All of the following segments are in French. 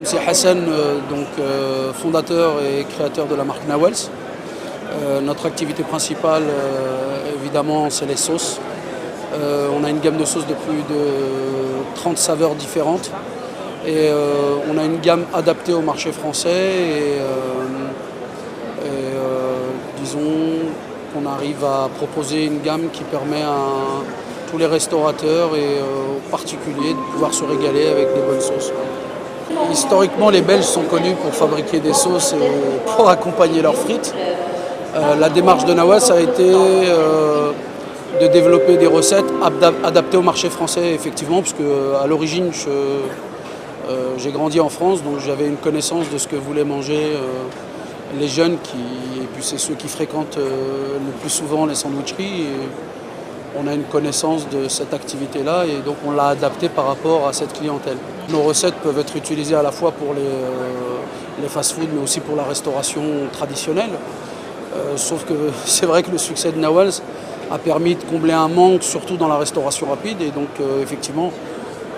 C'est Hassan, fondateur et créateur de la marque Nawels. Notre activité principale, évidemment, c'est les sauces. On a une gamme de sauces de plus de 30 saveurs différentes. Et on a une gamme adaptée au marché français. Disons qu'on arrive à proposer une gamme qui permet à tous les restaurateurs et aux particuliers de pouvoir se régaler avec des bonnes sauces. Historiquement, les Belges sont connus pour fabriquer des sauces et pour accompagner leurs frites. La démarche de Nawels a été de développer des recettes adaptées au marché français, effectivement, parce qu'à l'origine, j'ai grandi en France, donc j'avais une connaissance de ce que voulaient manger les jeunes, et puis c'est ceux qui fréquentent le plus souvent les sandwicheries. Et on a une connaissance de cette activité-là et donc on l'a adaptée par rapport à cette clientèle. Nos recettes peuvent être utilisées à la fois pour les fast-foods, mais aussi pour la restauration traditionnelle. Sauf que c'est vrai que le succès de Nawels a permis de combler un manque, surtout dans la restauration rapide. Et donc effectivement,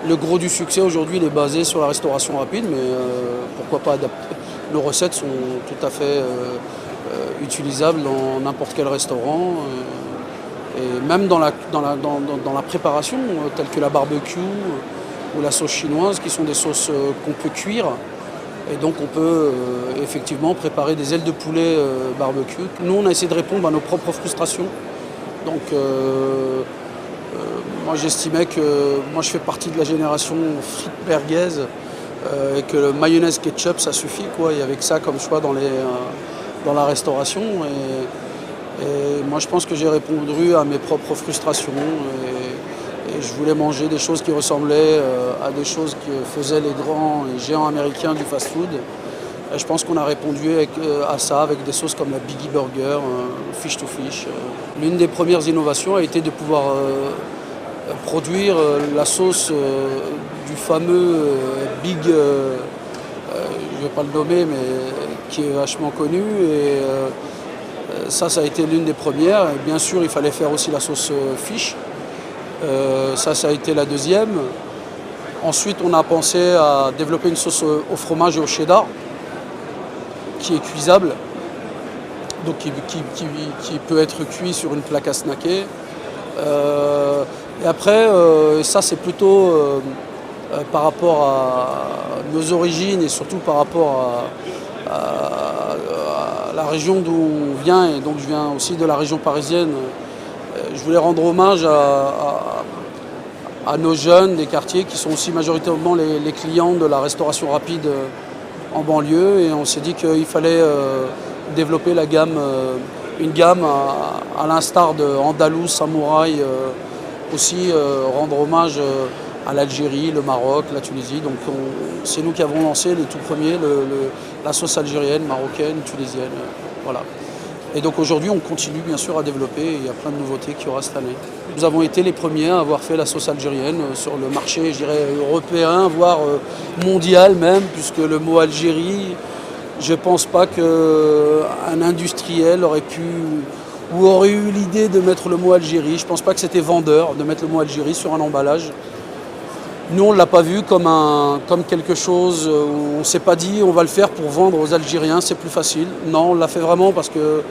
le gros du succès aujourd'hui, il est basé sur la restauration rapide, mais pourquoi pas adapter. Nos recettes sont tout à fait utilisables dans n'importe quel restaurant. Et même dans la préparation, telle que la barbecue ou la sauce chinoise, qui sont des sauces qu'on peut cuire. Et donc on peut effectivement préparer des ailes de poulet barbecue. Nous, on a essayé de répondre à nos propres frustrations. Donc moi, j'estimais que moi, je fais partie de la génération frites merguez et que le mayonnaise ketchup, ça suffit, quoi. Il y avait que ça comme choix dans la restauration. Et moi, je pense que j'ai répondu à mes propres frustrations et je voulais manger des choses qui ressemblaient à des choses que faisaient les grands et géants américains du fast-food. Et je pense qu'on a répondu à ça avec des sauces comme la Biggie Burger, Fish to Fish. L'une des premières innovations a été de pouvoir produire la sauce du fameux Big, je ne vais pas le nommer, mais qui est vachement connu. Et ça a été l'une des premières. Et bien sûr, il fallait faire aussi la sauce fish. Ça a été la deuxième. Ensuite, on a pensé à développer une sauce au fromage et au cheddar, qui est cuisable, donc qui peut être cuit sur une plaque à snacker. Et après, ça c'est plutôt par rapport à nos origines et surtout par rapport à la région d'où on vient, et donc je viens aussi de la région parisienne. Je voulais rendre hommage à nos jeunes des quartiers qui sont aussi majoritairement les clients de la restauration rapide en banlieue, et on s'est dit qu'il fallait développer une gamme à l'instar de Andalous, Samouraï, aussi rendre hommage à l'Algérie, le Maroc, la Tunisie. Donc c'est nous qui avons lancé les tout premiers, la sauce algérienne, marocaine, tunisienne, voilà. Et donc aujourd'hui, on continue bien sûr à développer, et il y a plein de nouveautés qu'il y aura cette année. Nous avons été les premiers à avoir fait la sauce algérienne sur le marché, je dirais, européen, voire mondial même, puisque le mot Algérie, je ne pense pas qu'un industriel aurait pu ou aurait eu l'idée de mettre le mot Algérie. Je ne pense pas que c'était vendeur de mettre le mot Algérie sur un emballage. Nous, on ne l'a pas vu comme quelque chose où on ne s'est pas dit on va le faire pour vendre aux Algériens, c'est plus facile. Non, on l'a fait vraiment parce que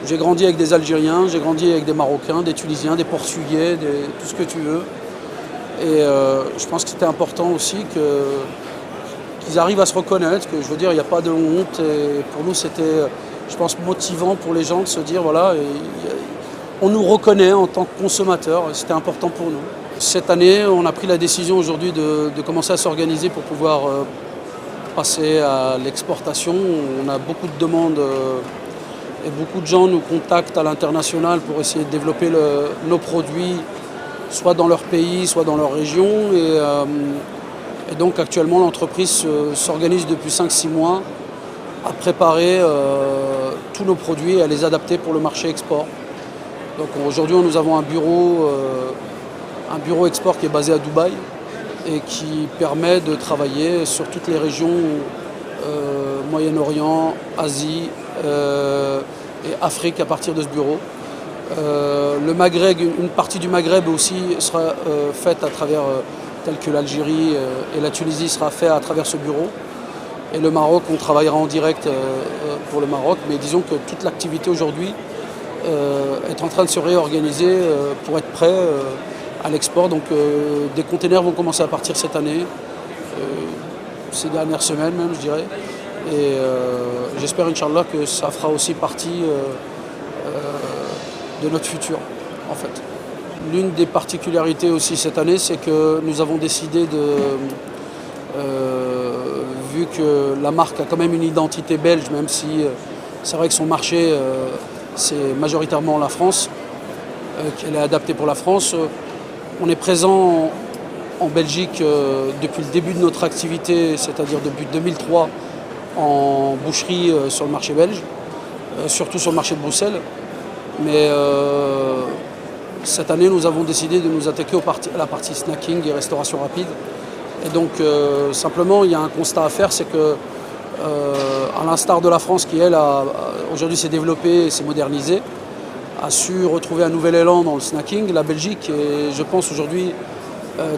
j'ai grandi avec des Algériens, j'ai grandi avec des Marocains, des Tunisiens, des Portugais, tout ce que tu veux. Et je pense que c'était important aussi qu'ils arrivent à se reconnaître, que je veux dire, il n'y a pas de honte. Et pour nous, c'était, je pense, motivant pour les gens de se dire, voilà, on nous reconnaît en tant que consommateurs, c'était important pour nous. Cette année, on a pris la décision aujourd'hui de commencer à s'organiser pour pouvoir passer à l'exportation. On a beaucoup de demandes et beaucoup de gens nous contactent à l'international pour essayer de développer nos produits, soit dans leur pays, soit dans leur région. Et donc actuellement, l'entreprise s'organise depuis 5-6 mois à préparer tous nos produits et à les adapter pour le marché export. Donc aujourd'hui, nous avons un bureau export qui est basé à Dubaï et qui permet de travailler sur toutes les régions Moyen-Orient, Asie et Afrique à partir de ce bureau. Le Maghreb, une partie du Maghreb aussi sera faite à travers tels que l'Algérie et la Tunisie sera fait à travers ce bureau. Et le Maroc, on travaillera en direct pour le Maroc, mais disons que toute l'activité aujourd'hui est en train de se réorganiser pour être prêt à l'export. Donc des containers vont commencer à partir cette année, ces dernières semaines même, je dirais. Et j'espère, Inch'Allah, que ça fera aussi partie de notre futur, en fait. L'une des particularités aussi cette année, c'est que nous avons décidé vu que la marque a quand même une identité belge, même si c'est vrai que son marché, c'est majoritairement la France, qu'elle est adaptée pour la France. On est présent en Belgique depuis le début de notre activité, c'est-à-dire depuis 2003, en boucherie sur le marché belge, surtout sur le marché de Bruxelles. Mais cette année, nous avons décidé de nous attaquer à la partie snacking et restauration rapide. Et donc, simplement, il y a un constat à faire, c'est que, à l'instar de la France, qui elle, aujourd'hui s'est développée et s'est modernisée, a su retrouver un nouvel élan dans le snacking, la Belgique est, je pense, aujourd'hui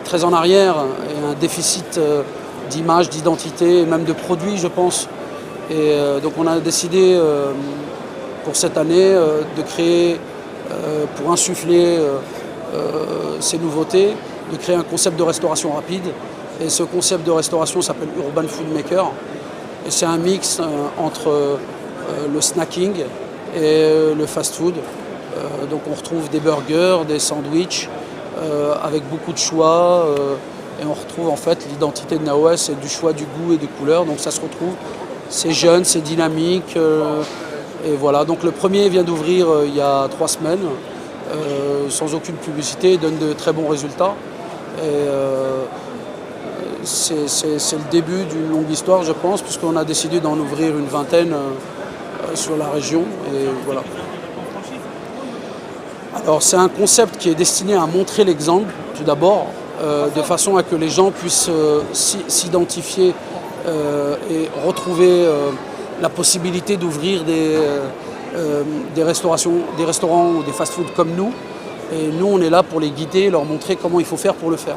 très en arrière et un déficit d'image, d'identité et même de produits, je pense. Et donc, on a décidé pour cette année de créer, pour insuffler ces nouveautés, de créer un concept de restauration rapide. Et ce concept de restauration s'appelle Urban Food Maker. Et c'est un mix entre le snacking et le fast-food. Donc on retrouve des burgers, des sandwichs, avec beaucoup de choix. Et on retrouve en fait l'identité de Naoes, c'est du choix du goût et des couleurs. Donc ça se retrouve, c'est jeune, c'est dynamique. Et voilà, donc le premier vient d'ouvrir il y a 3 semaines, sans aucune publicité, il donne de très bons résultats. Et c'est le début d'une longue histoire, je pense, puisqu'on a décidé d'en ouvrir une vingtaine sur la région. Et voilà. Alors c'est un concept qui est destiné à montrer l'exemple, tout d'abord, de façon à que les gens puissent s'identifier et retrouver la possibilité d'ouvrir des restaurants ou des fast-foods comme nous. Et nous, on est là pour les guider, leur montrer comment il faut faire pour le faire.